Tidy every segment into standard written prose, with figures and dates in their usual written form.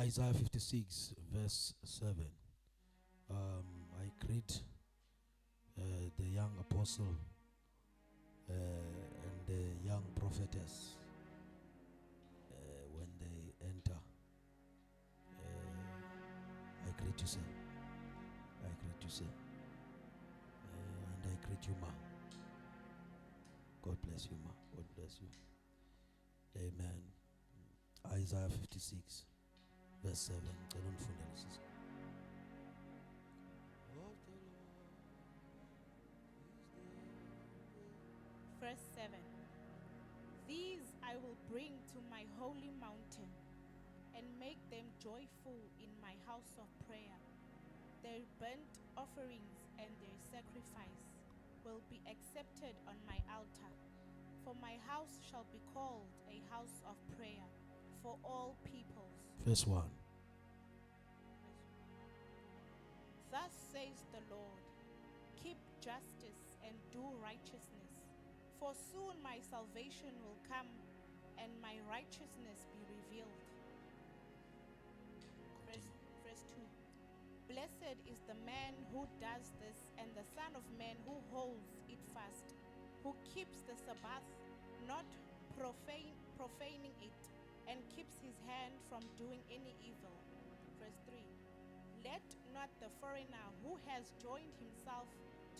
Isaiah 56, verse 7. I greet the young apostle and the young prophetess when they enter. I greet you, sir. I greet you, sir. And I greet you, ma. God bless you, ma. God bless you. Amen. Isaiah 56, verse 7. Verse 7. These I will bring to my holy mountain and make them joyful in my house of prayer. Their burnt offerings and their sacrifice will be accepted on my altar. For my house shall be called a house of prayer for all peoples. Verse 1. Thus says the Lord, keep justice and do righteousness, for soon my salvation will come and my righteousness be revealed. Verse 2. Blessed is the man who does this, and the Son of Man who holds it fast, who keeps the Sabbath, not profaning it, and keeps his hand from doing any evil. Verse 3. Let not the foreigner who has joined himself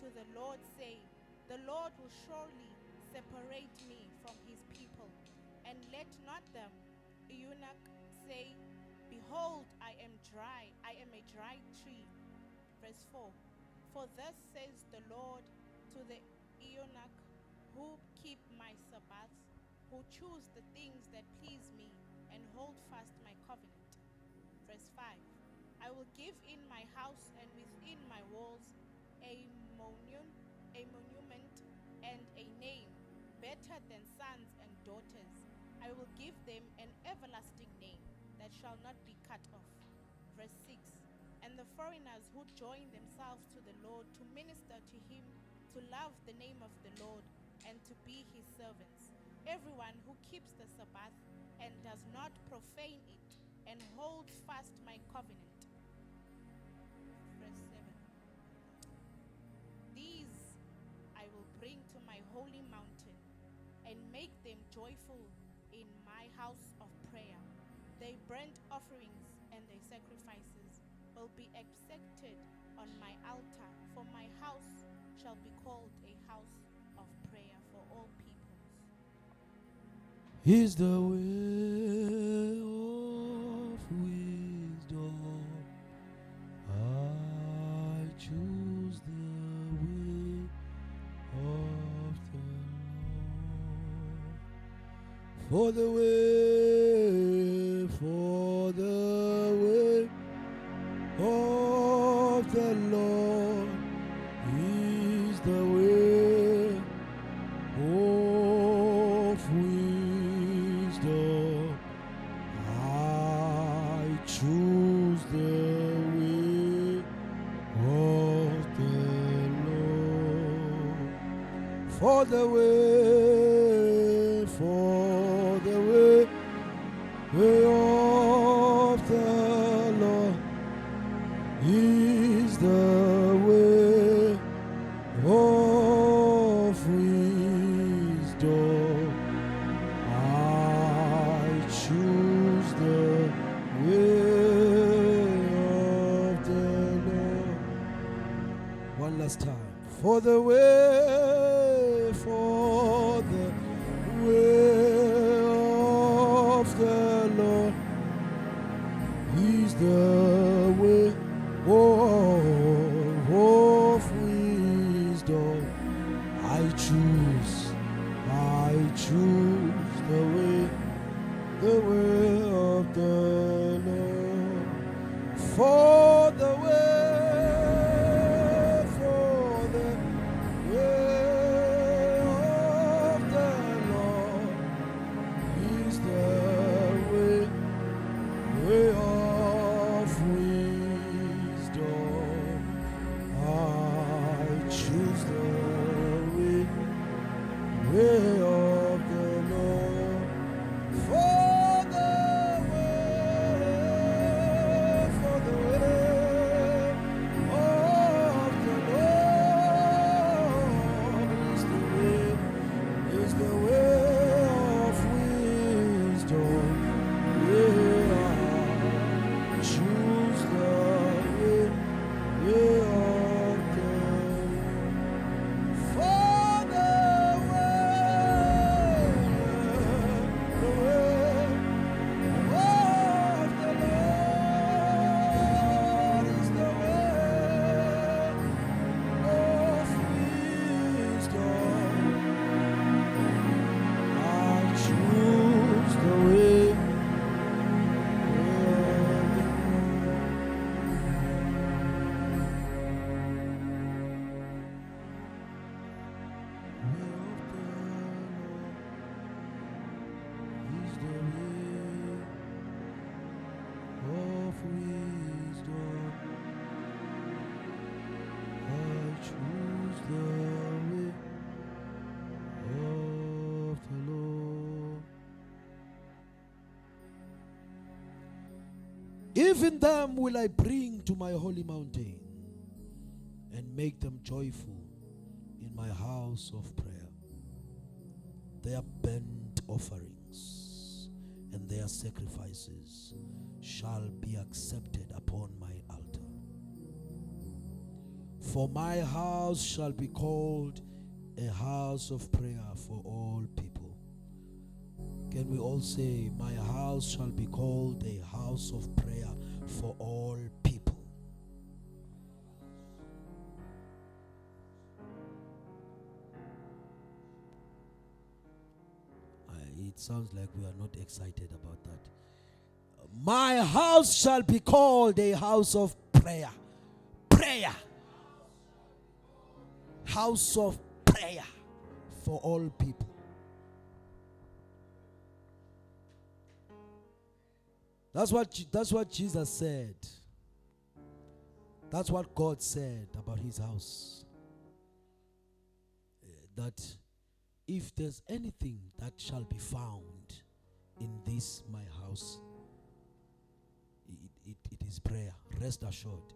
to the Lord say, the Lord will surely separate me from his people. And let not the eunuch say, behold, I am a dry tree. Verse 4. For thus says the Lord to the eunuch who keep my Sabbaths, who choose the things that please me and hold fast my covenant. Verse 5. I will give in my house and within my walls a monument and a name better than sons and daughters. I will give them an everlasting name that shall not be cut off. Verse 6. And the foreigners who join themselves to the Lord to minister to him, to love the name of the Lord, and to be his servants. Everyone who keeps the Sabbath and does not profane it, and holds fast my covenant. Verse 7. These I will bring to my holy mountain, and make them joyful in my house of prayer. Their burnt offerings and their sacrifices will be accepted on my altar, for my house shall be called a house of prayer for all peoples. Is the way of wisdom. I choose the way of the Lord. For the way of the Lord is the way of wisdom. I choose the way of the Lord. For the way of the Lord is the way of wisdom. I choose the way of the Lord. One last time. For the way of the Lord is the way of wisdom. I choose the way of the Lord. For the way of the Lord is the way of wisdom. I choose the way of the Lord. For the way Even them will I bring to my holy mountain and make them joyful in my house of prayer. Their burnt offerings and their sacrifices shall be accepted upon my altar. For my house shall be called a house of prayer for all people. Can we all say, my house shall be called a house of prayer for all people? It sounds like we are not excited about that. My house shall be called a house of prayer. Prayer. House of prayer for all people. That's what Jesus said. That's what God said about his house. That if there's anything that shall be found in this my house, it is prayer. Rest assured.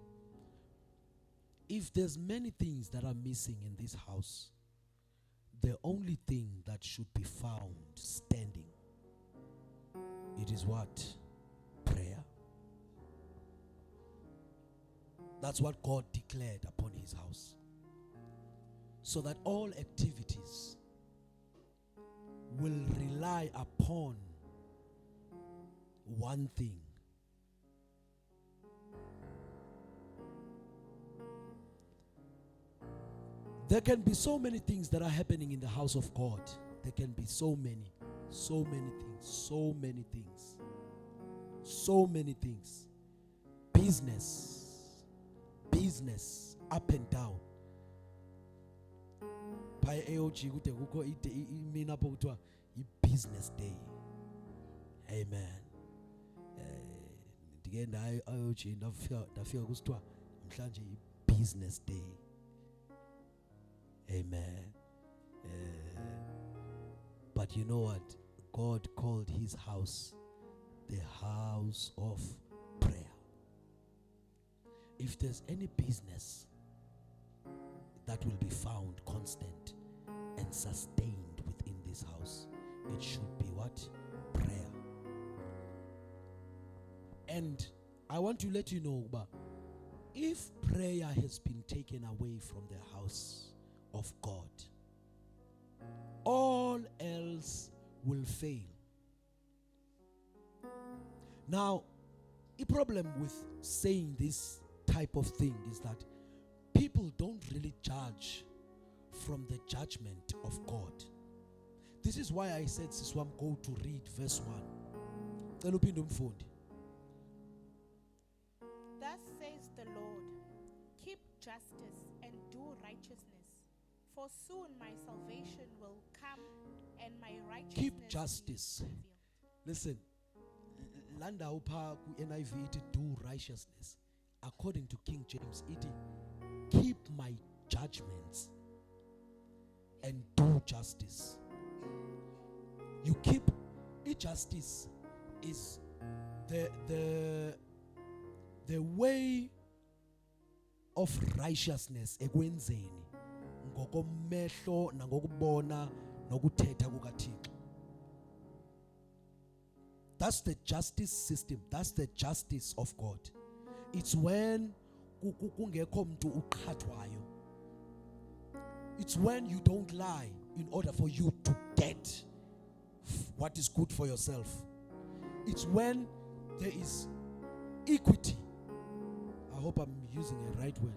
If there's many things that are missing in this house, the only thing that should be found standing, it is what? Prayer. That's what God declared upon his house. So that all activities will rely upon one thing. There can be so many things that are happening in the house of God. There can be so many things. Business, up and down. By AOG, business day. Amen. Business day. Amen. But you know what? God called his house the house of prayer. If there's any business that will be found constant and sustained within this house, it should be what? Prayer. And I want to let you know, but if prayer has been taken away from the house of God, all else will fail. Now, the problem with saying this type of thing is that people don't really judge from the judgment of God. This is why I said, Siswam, go to read verse 1. Thus says the Lord, keep justice and do righteousness, for soon my salvation will come and my righteousness keep justice. will be revealed. Listen, landa upha ku NIV iti do righteousness. According to King James, iti keep my judgments and do justice. You keep justice is the way of righteousness ekwenzeni ngokomehlo nangokubona nokuthetha kukaThixo. That's the justice system. That's the justice of God. It's when kungekho mntu uqhathwayo. It's when you don't lie in order for you to get what is good for yourself. It's when there is equity. I hope I'm using a right word.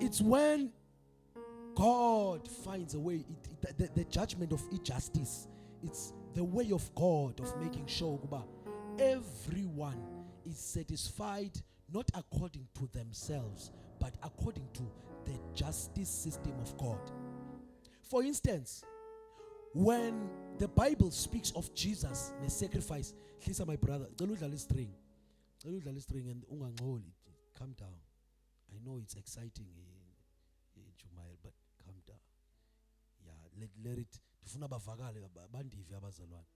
It's when God finds a way. The judgment of injustice. It's the way of God of making sure everyone is satisfied, not according to themselves, but according to the justice system of God. For instance, when the Bible speaks of Jesus, the sacrifice, listen, my brother, string and calm down. I know it's exciting. let it ndifuna bavakale bandive abazalwane.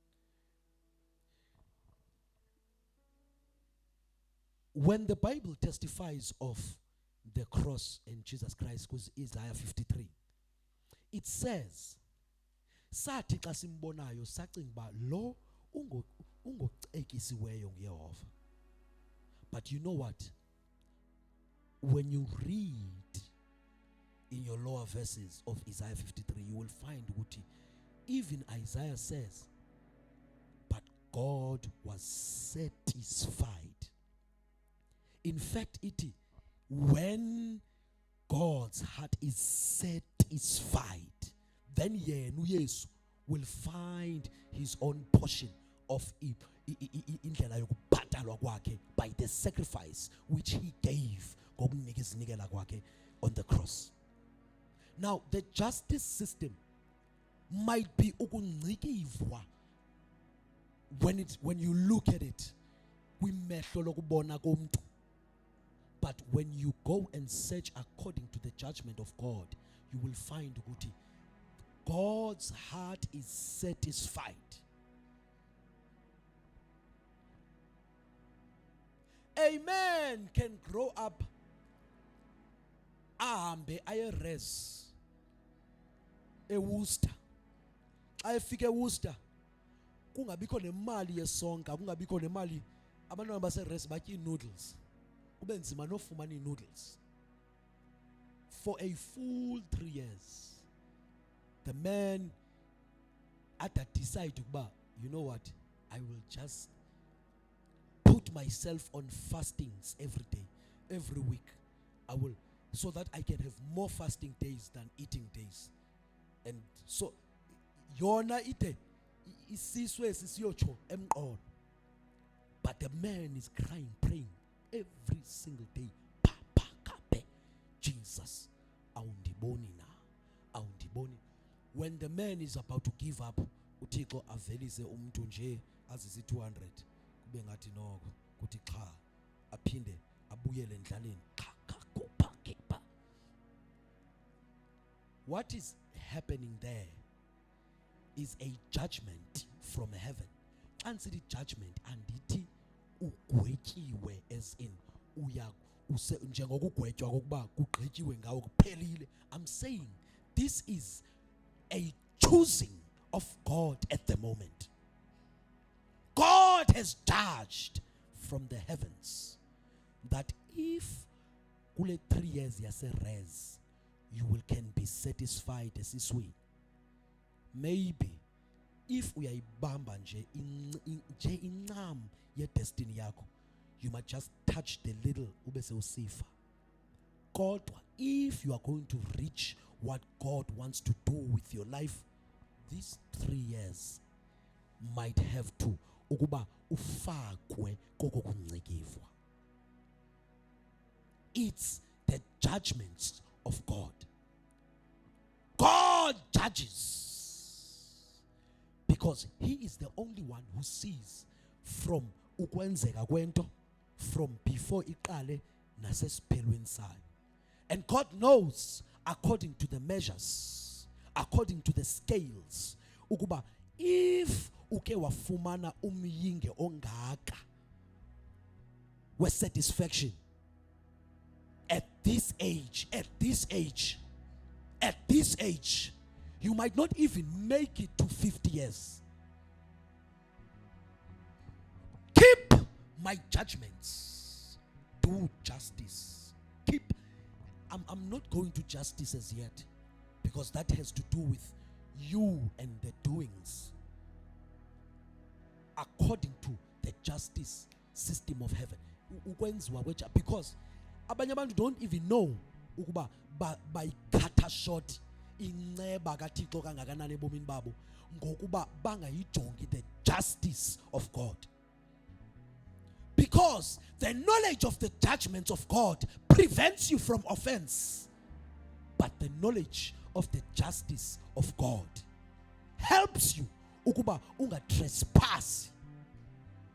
When the Bible testifies of the cross and Jesus Christ, because Isaiah 53, it says, sathi xa simbonayo sacinga ba lo ungocekisiweyo nguYehova. But you know what? When you read in your lower verses of Isaiah 53, you will find ukuthi even Isaiah says, but God was satisfied. In fact, when God's heart is satisfied, then yena uYesu will find his own portion of indlela yokubhatalwa kwakhe by the sacrifice which he gave ngokunika izinikela kwakhe on the cross. Now, the justice system might be ukungcikivwa when you look at it kwimehlo lokubona komuntu. But when you go and search according to the judgment of God, you will find ukuthi God's heart is satisfied. A man can grow up ahambe ayerez eWorcester. Xa efika eWorcester kungabikho nemali yesonka, kungabikho nemali, abantwana baserez batya noodles. Kube nzima nofumana noodles. For a full 3 years, the man had to decide ukuba, you know what, I will just put myself on fastings every day, every week. I will, so that I can have more fasting days than eating days. And so yona ite isiswe sisiyocho emqolo. But the man is crying, praying every single day. Papa kape, Jesus, awundiboni na, awundiboni. When the man is about to give up, uThixo avelise umuntu nje azisi 200, kube ngathi noko kuthi cha, aphinde abuyele endlaleni. What is happening there is a judgment from heaven. Ansithi judgment andithi ugwetyiwe, as in njengokugwetywa kokuba kugqityiwe ngawo kuphelile. I'm saying this is a choosing of God at the moment. God has judged from the heavens that if kule 3 years yase-res you can be satisfied esiswini. Maybe if uyayibamba nje incam ye destiny yakho, you might just touch the little ube sewusifa. God, if you are going to reach what God wants to do with your life, these 3 years might have to ukuba ufakwe koko kuncikivwa. It's the judgments of God. God judges because he is the only one who sees from ukwenzeka kwento, from before iqale nasesiphelweni sayo. And God knows according to the measures, according to the scales, ukuba if uke wafumana umyinge ongaka we satisfaction at this age, you might not even make it to 50 years. Keep my judgments. Do justice. Keep. I'm not going to justice as yet, because that has to do with you and the doings according to the justice system of heaven. Because abanye abantu don't even know ukuba bayikhatha short inceba kaThixo kangakanani ebomini babo ngokuba bangayijongi the justice of God. Because the knowledge of the judgments of God prevents you from offense, but the knowledge of the justice of God helps you ukuba unga trespass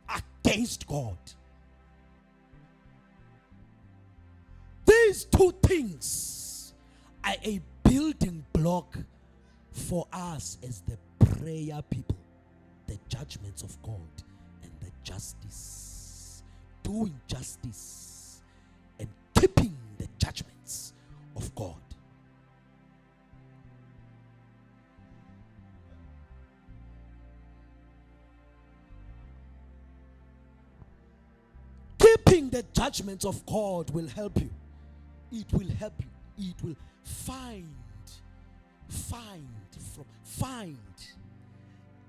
against God. These two things are a building block for us as the prayer people, the judgments of God and the justice, doing justice and keeping the judgments of God. Keeping the judgments of God will help you. It will help you. It will find.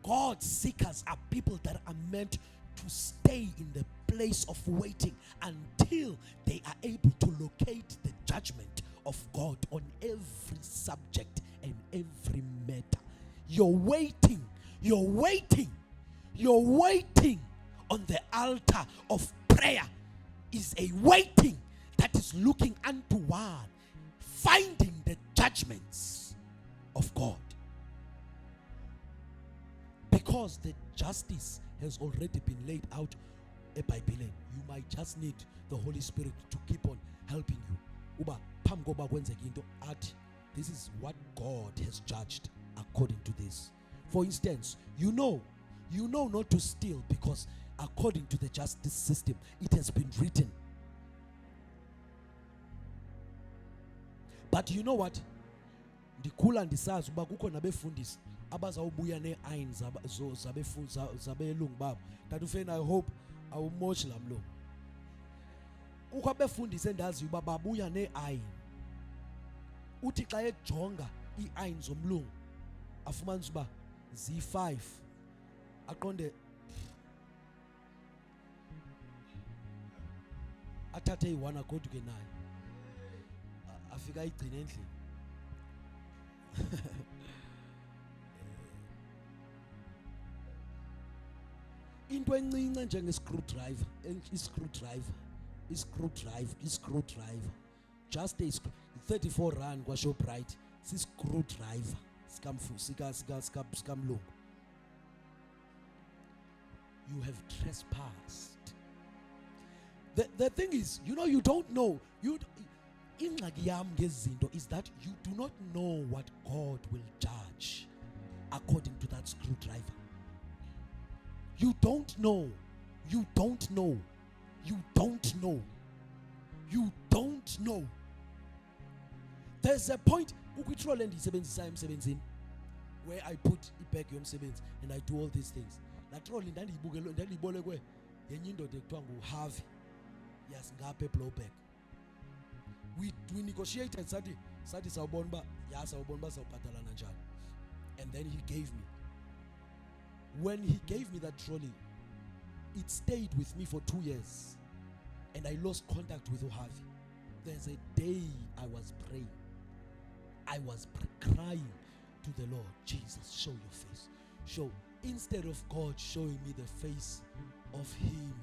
God seekers are people that are meant to stay in the place of waiting until they are able to locate the judgment of God on every subject and every matter. You're waiting on the altar of prayer is a waiting that is looking untoward, finding the judgments of God. Because the justice has already been laid out a Bible. You might just need the Holy Spirit to keep on helping you. Uba phambi koba kwenzeke into athi, this is what God has judged according to this. For instance, you know not to steal because according to the justice system, it has been written. But you know what? Ndikhula ndisazi uba kukho nabefundisi abazawubuya nee-ayini zabelungu babo. That ufena, I hope awumoshi laa mlo. Kukho abefundisi endaziyo uba babuya nee-ayini. Uthi xa ejonga ii-ayini zomlungu afumanise uba zi-5, aqonde athathe iyi-1 agoduke nayo afika ayigcine endlini. Into encinci njenge-screwdriver, i-screwdriver, just a 34 rand kwaShoprite, si-screwdriver sikamlungu. You have trespassed. The thing is, you don't know. Ingxaki yam ngezinto is that you do not know what God will judge according to that screwdriver. You don't know. There's a point ukwitrol endiyisebenzisayo emsebenzini where I put ibag yomsebenzi and I do all these things. La troll ndandiyibolekwe yenye indoda ekuthiwa nguHarvey yasingapha eBlowback. We negotiated sathi sawubona uba sawubhatalana njani. And then he gave me. When he gave me that trolley, it stayed with me for 2 years. And I lost contact with Harvey. There's a day I was praying. I was crying to the Lord, Jesus, show your face. Show. Instead of God showing me the face of him,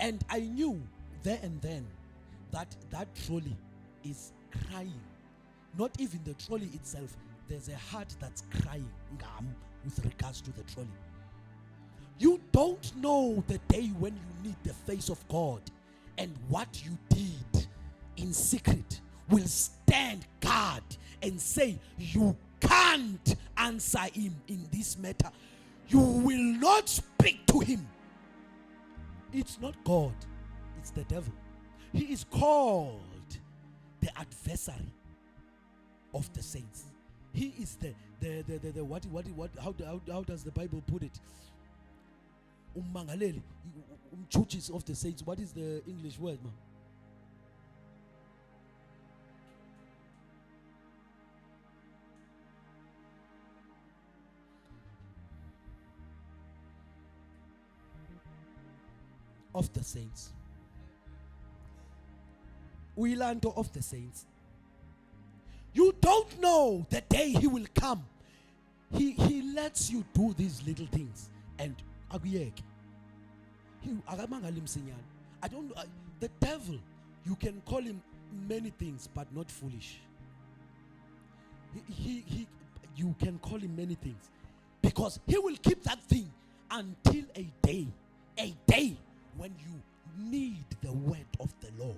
and I knew there and then that trolley is crying. Not even the trolley itself. There's a heart that's crying with regards to the trolley. You don't know the day when you need the face of God, and what you did in secret will stand guard and say, you can't answer him in this matter. You will not speak to him. It's not God, it's the devil. He is called the adversary of the saints. He is the what how does the Bible put it? Ummangaleli, umchuchis of the saints. What is the English word, man? Of the saints. Uilanto of the saints. You don't know the day he will come. He lets you do these little things and aguyeke. I don't know. The devil, you can call him many things, but not foolish. You can call him many things, because he will keep that thing until a day when you need the word of the Lord.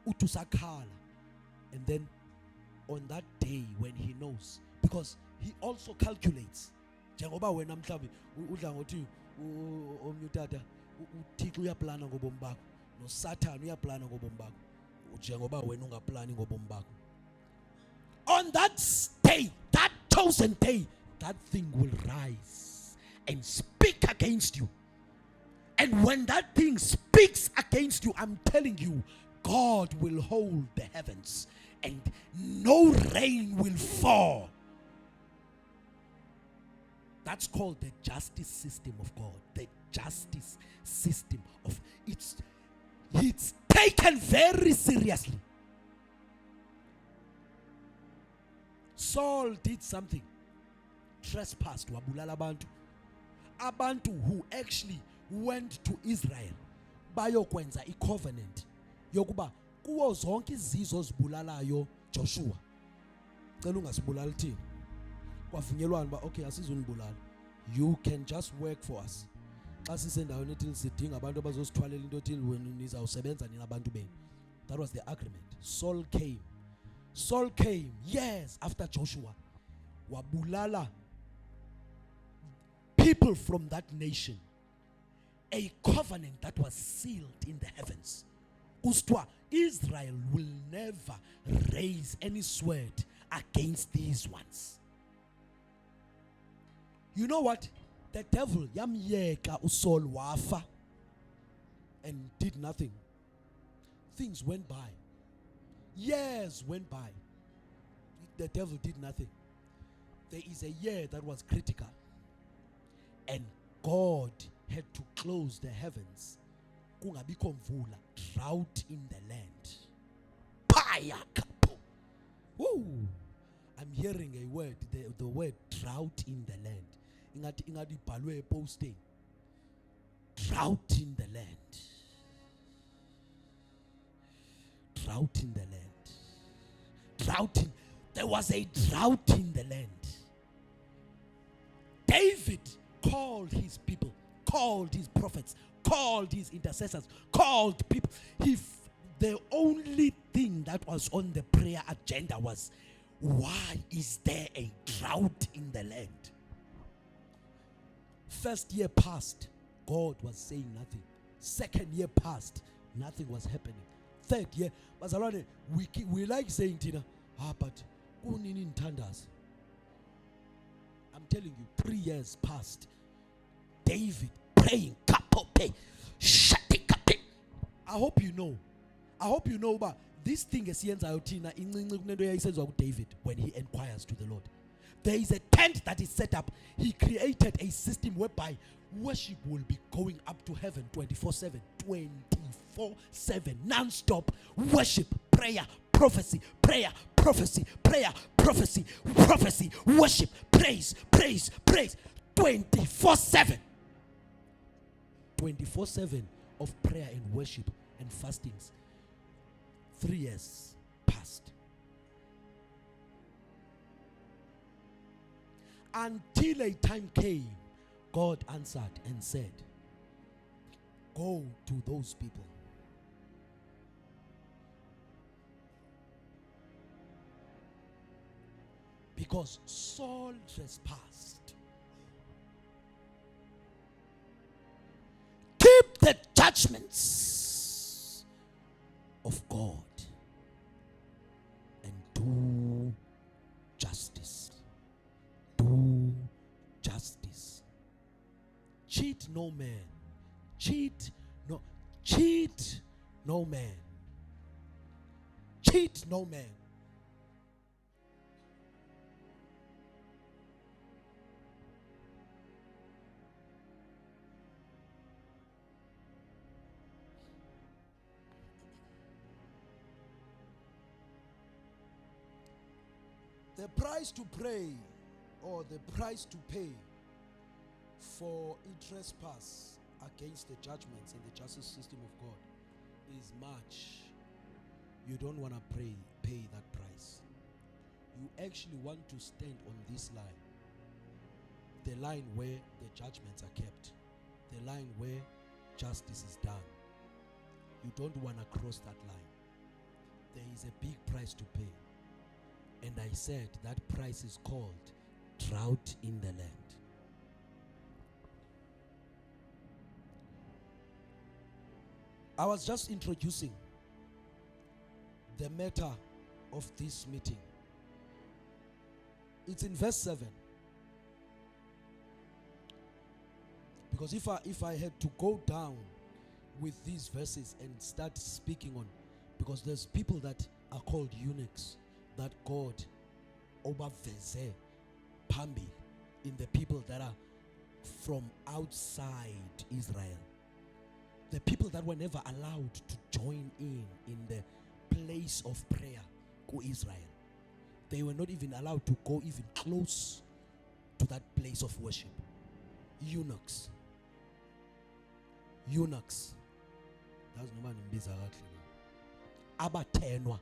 Utusakhala. And then on that day when he knows, because he also calculates. Njengoba wena mhlawumbe udla ngothi omnye utata uThixo uyaplana ngobomi bakho, no Satan uyaplana ngobomi bakho, njengoba wena ungaplani ngobomi bakho. On that day, that chosen day, that thing will rise and speak against you. And when that thing speaks against you, I'm telling you, God will hold the heavens and no rain will fall. That's called the justice system of God. The justice system of it's taken very seriously. Saul did something. Trespassed, wabulala abantu. Abantu who actually went to Israel bayokwenza i-covenant yokuba kuwo zonke izizwe ozibulalayo Joshua, cela ungasibulali thina. Kwavunyelwana ba okay asizunibulala. You can just work for us. Xa sisendaweni ethile sidinga abantu abazosithwalela into ethile wena nizawusebenza nina abantu benu. That was the agreement. Saul came years after Joshua. Wabulala people from that nation. A covenant that was sealed in the heavens. Ustwa, Israel will never raise any sword against these ones. You know what? The devil yamyeka uSaul wafa and did nothing. Things went by. Years went by. The devil did nothing. There is a year that was critical. And God had to close the heavens. Kungabikho mvula, drought in the land. Paya kapo. Woo! I'm hearing a word, the word drought in the land. Ingati balwe posting. Drought in the land. Drought in the land. There was a drought in the land. David called his people, called his prophets, called his intercessors, called people. The only thing that was on the prayer agenda was, why is there a drought in the land? First year passed, God was saying nothing. Second year passed, nothing was happening. Third year, we like saying, Tina, but unini ntandas. I'm telling you, 3 years passed. David praying, kapope, shatikape. I hope you know about this thing is Tina David when he inquires to the Lord. There is a tent that is set up. He created a system whereby worship will be going up to heaven 24/7, 24/7, non-stop worship, prayer, prophecy, prayer, prophecy, prayer, prophecy, prophecy, worship, praise, praise, praise, 24/7. 24/7 of prayer and worship and fastings. 3 years passed. Until a time came, God answered and said, go to those people. Because Saul trespassed. Keep the judgments of God and do justice. Do justice. Cheat no man. Cheat no man. Cheat no man. The price to pray or the price to pay for a trespass against the judgments and the justice system of God is much. You don't want to pay that price. You actually want to stand on this line. The line where the judgments are kept. The line where justice is done, you don't want to cross that line. There is a big price to pay. And I said that price is called drought in the land. I was just introducing the matter of this meeting. It's in verse 7. Because if I had to go down with these verses and start speaking on, because there's people that are called eunuchs that God obaveze pambi in the people that are from outside Israel. The people that were never allowed to join in the place of prayer to Israel. They were not even allowed to go even close to that place of worship. Eunuchs. That's no man in Bizarre. Abatenwa.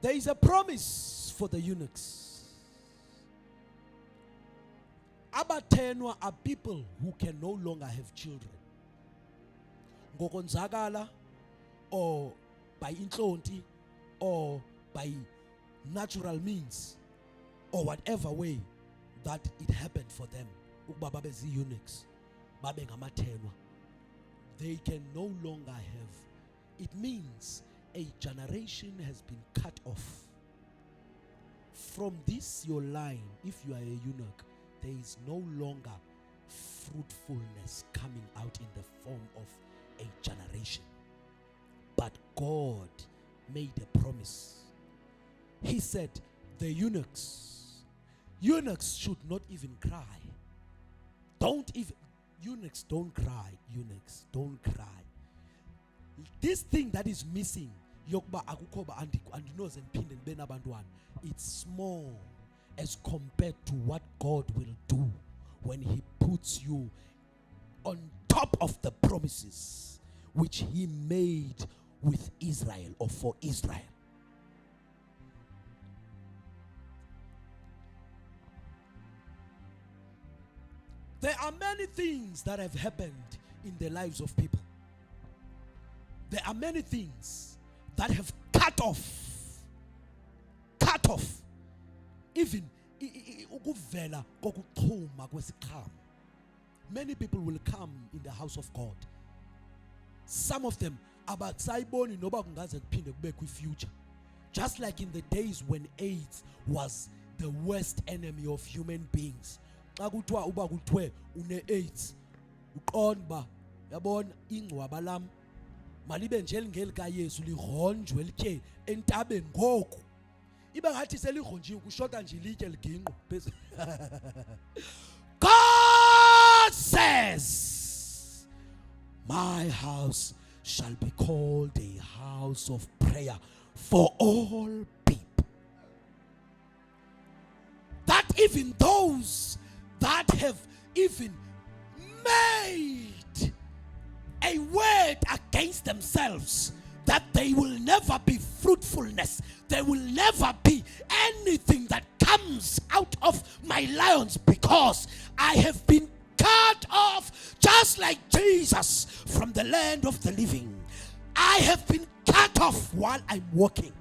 There is a promise for the eunuchs. Abatenwa are people who can no longer have children. Ngokonzakala, or by intlonti, or by natural means, or whatever way that it happened for them. Eunuchs, they can no longer have. It means a generation has been cut off. From this your line, if you are a eunuch, there is no longer fruitfulness coming out in the form of a generation. But God made a promise. He said, the eunuchs should not even cry. Eunuchs don't cry. Eunuchs don't cry. This thing that is missing, it's small as compared to what God will do when He puts you on top of the promises which He made with Israel or for Israel. There are many things that have happened in the lives of people. There are many things that have cut off. Even ukuvela kokuchuma kwesiqhamo. Many people will come in the house of God. Some of them abasayiboni noba kungaze kuphinde kube kwi-future. Just like in the days when AIDS was the worst enemy of human beings. Xa kuthiwa uba kuthiwe une-AIDS, uqonda yabona ingcwaba lam malibe nje elingeli Yesu lihonjwe litye entabeni ngoku. Ibe ngathi selihonjiwe kushota nje litye liginqo. God says, my house shall be called a house of prayer for all people. That even those that have even made a word against themselves that they will never be fruitfulness, there will never be anything that comes out of my lions, because I have been cut off just like Jesus from the land of the living. I have been cut off while I'm walking.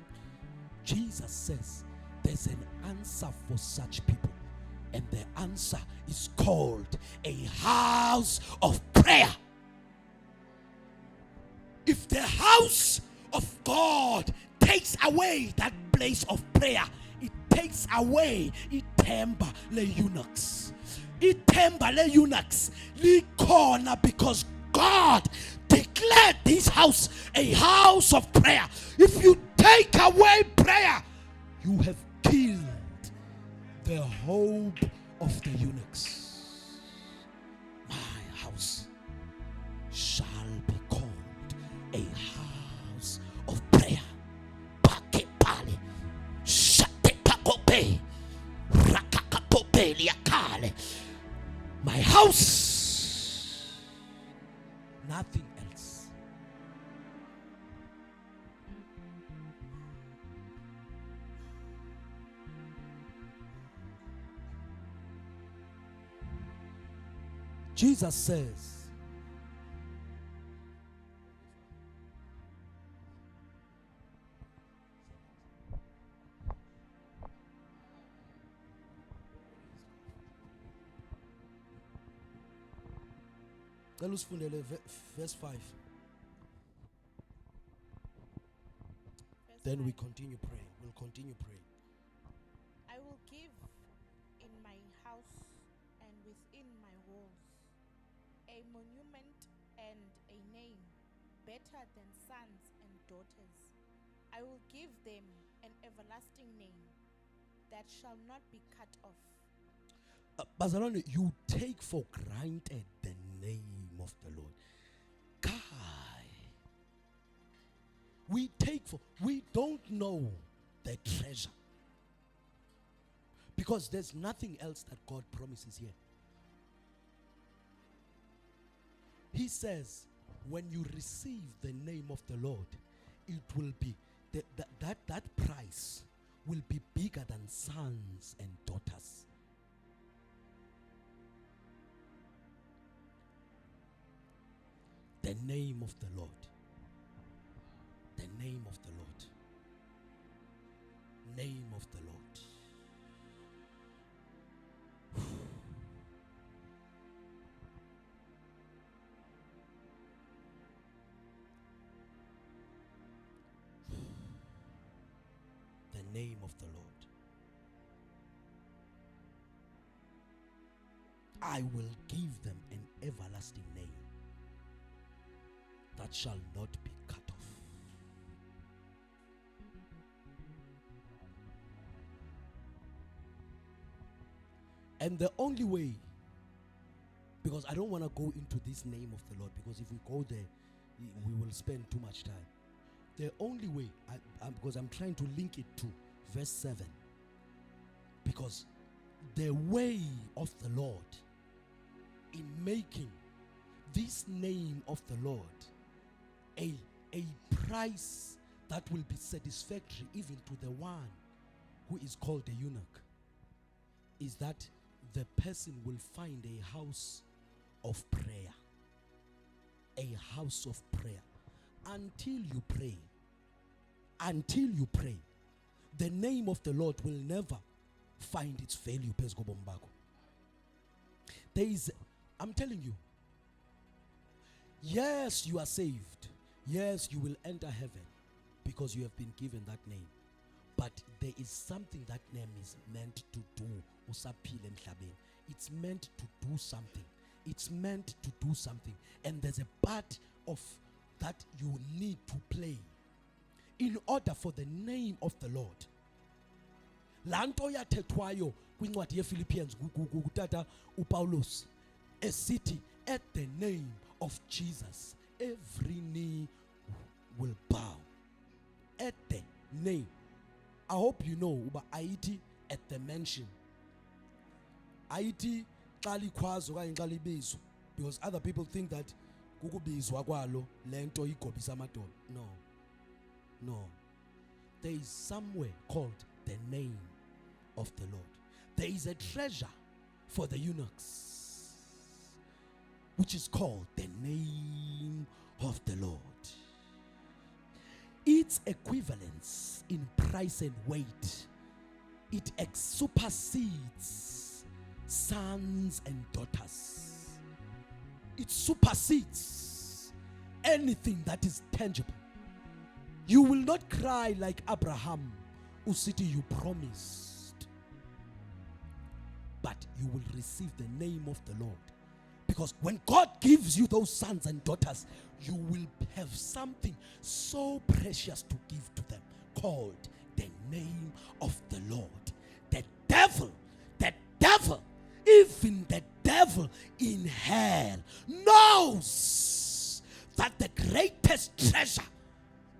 Jesus says there's an answer for such people. And the answer is called a house of prayer. If the house of God takes away that place of prayer, it takes away ithemba le eunuchs. Ithemba le eunuchs likhona because God declared this house a house of prayer. If you take away prayer, you have killed the hope of the eunuchs. My house shall be called a house of prayer. Pakepale, shatepakope, rakakapope liakale. My house, nothing else. Jesus says, verse 5. Then we continue praying. We'll continue praying. I will give in my house and within my walls a monument and a name better than sons and daughters. I will give them an everlasting name that shall not be cut off. Bazalwane, you take for granted the name of the Lord. Kai. We don't know the treasure. Because there's nothing else that God promises here. He says, when you receive the name of the Lord, it will be, that price will be bigger than sons and daughters. The name of the Lord. The name of the Lord. Name of the Lord. The name of the Lord. I will give them an everlasting name that shall not be cut off. And the only way, because I don't want to go into this name of the Lord, because if we go there, we will spend too much time. The only way, because I'm trying to link it to verse 7, because the way of the Lord in making this name of the Lord a price that will be satisfactory even to the one who is called a eunuch, is that the person will find a house of prayer. A house of prayer. Until you pray, the name of the Lord will never find its value. There is, I'm telling you, yes, you are saved. Yes, you will enter heaven because you have been given that name. But there is something that name is meant to do. It's meant to do something. It's meant to do something. And there's a part of that you need to play in order for the name of the Lord. Lanto yathethwayo kwincwadi yePhilippians kutata uPaulus esithi at the name of Jesus every knee will bow. At the name. I hope you know uba ayithi at the mention. Ayithi xa likhwazo okanye xa libizwa, because other people think that kukubizwa kwalo lento igobisa amadolo. No. There is somewhere called the name of the Lord. There is a treasure for the eunuchs, which is called the name of the Lord. Its equivalence in price and weight, it supersedes sons and daughters. It supersedes anything that is tangible. You will not cry like Abraham, who city you promised, but you will receive the name of the Lord. Because when God gives you those sons and daughters, you will have something so precious to give to them, called the name of the Lord. The devil, even the devil in hell knows that the greatest treasure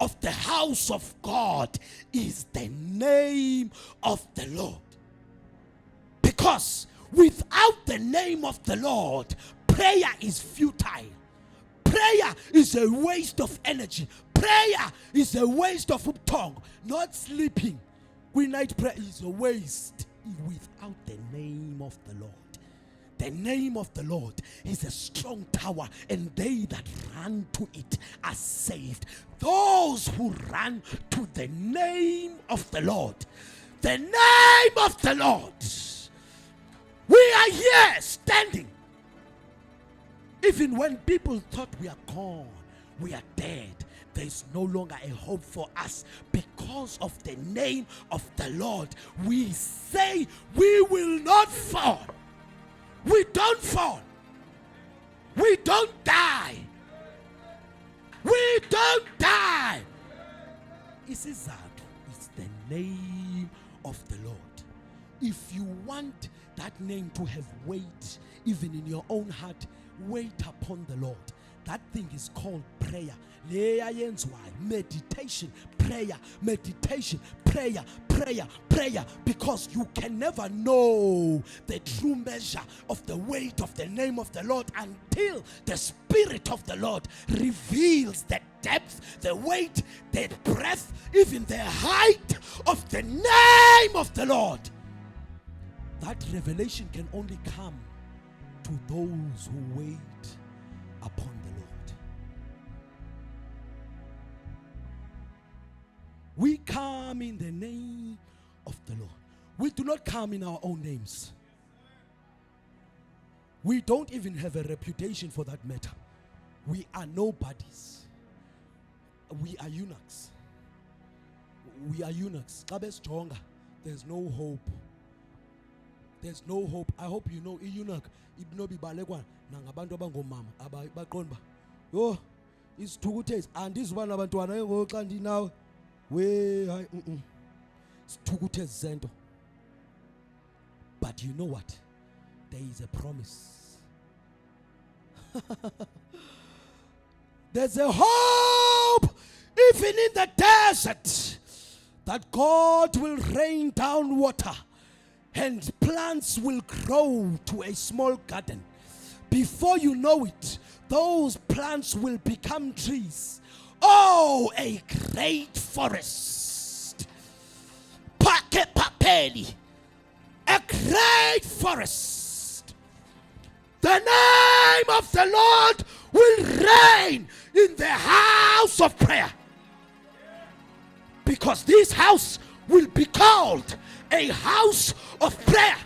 of the house of God is the name of the Lord. Because without the name of the Lord, prayer is futile. Prayer is a waste of energy. Prayer is a waste of tongue. Not sleeping. Night prayer is a waste without the name of the Lord. The name of the Lord is a strong tower, and they that run to it are saved. Those who run to the name of the Lord, the name of the Lord. We are here standing. Even when people thought we are gone, we are dead, there is no longer a hope for us because of the name of the Lord. We say we will not fall. We don't fall. We don't die. We don't die. Isizathu is the name of the Lord. If you want that name to have weight, even in your own heart, wait upon the Lord. That thing is called prayer. Meditation, prayer, meditation, prayer, prayer, prayer. Because you can never know the true measure of the weight of the name of the Lord until the Spirit of the Lord reveals the depth, the weight, the breadth, even the height of the name of the Lord. That revelation can only come to those who wait upon the Lord. We come in the name of the Lord. We do not come in our own names. We don't even have a reputation for that matter. We are nobodies. We are eunuchs. We are eunuchs. There's no hope. There's no hope. I hope you know eunuch. Ibnobi balekwa nangabantu abangomama abaqonba. Yo, isithukuthe andizibana abantwana ngoxa ndinawe. We hayi isithukuthe zento. But you know what? There is a promise. There's a hope even in the desert that God will rain down water and plants will grow to a small garden. Before you know it, those plants will become trees. Oh, a great forest. Pakepapeli. A great forest. The name of the Lord will reign in the house of prayer. Because this house will be called a house of prayer.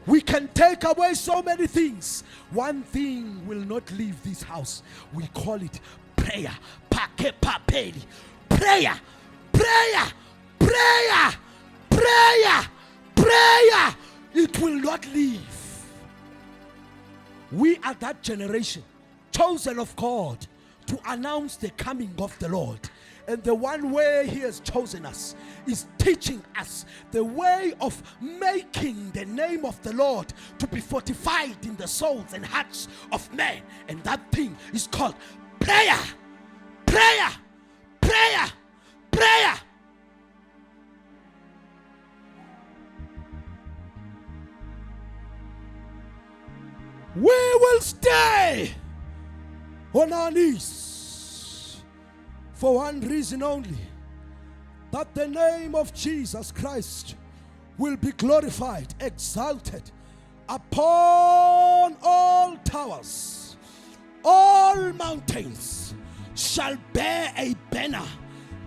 We can take away so many things. One thing will not leave this house. We call it prayer. Pakepapeli. Prayer. Prayer. Prayer. Prayer. Prayer. It will not leave. We are that generation chosen of God to announce the coming of the Lord. And the one way he has chosen us is teaching us the way of making the name of the Lord to be fortified in the souls and hearts of men. And that thing is called prayer. Prayer. Prayer. Prayer. We will stay on our knees for one reason only, that the name of Jesus Christ will be glorified, exalted upon all towers. All mountains shall bear a banner,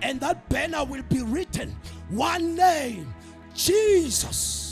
and that banner will be written, one name, Jesus.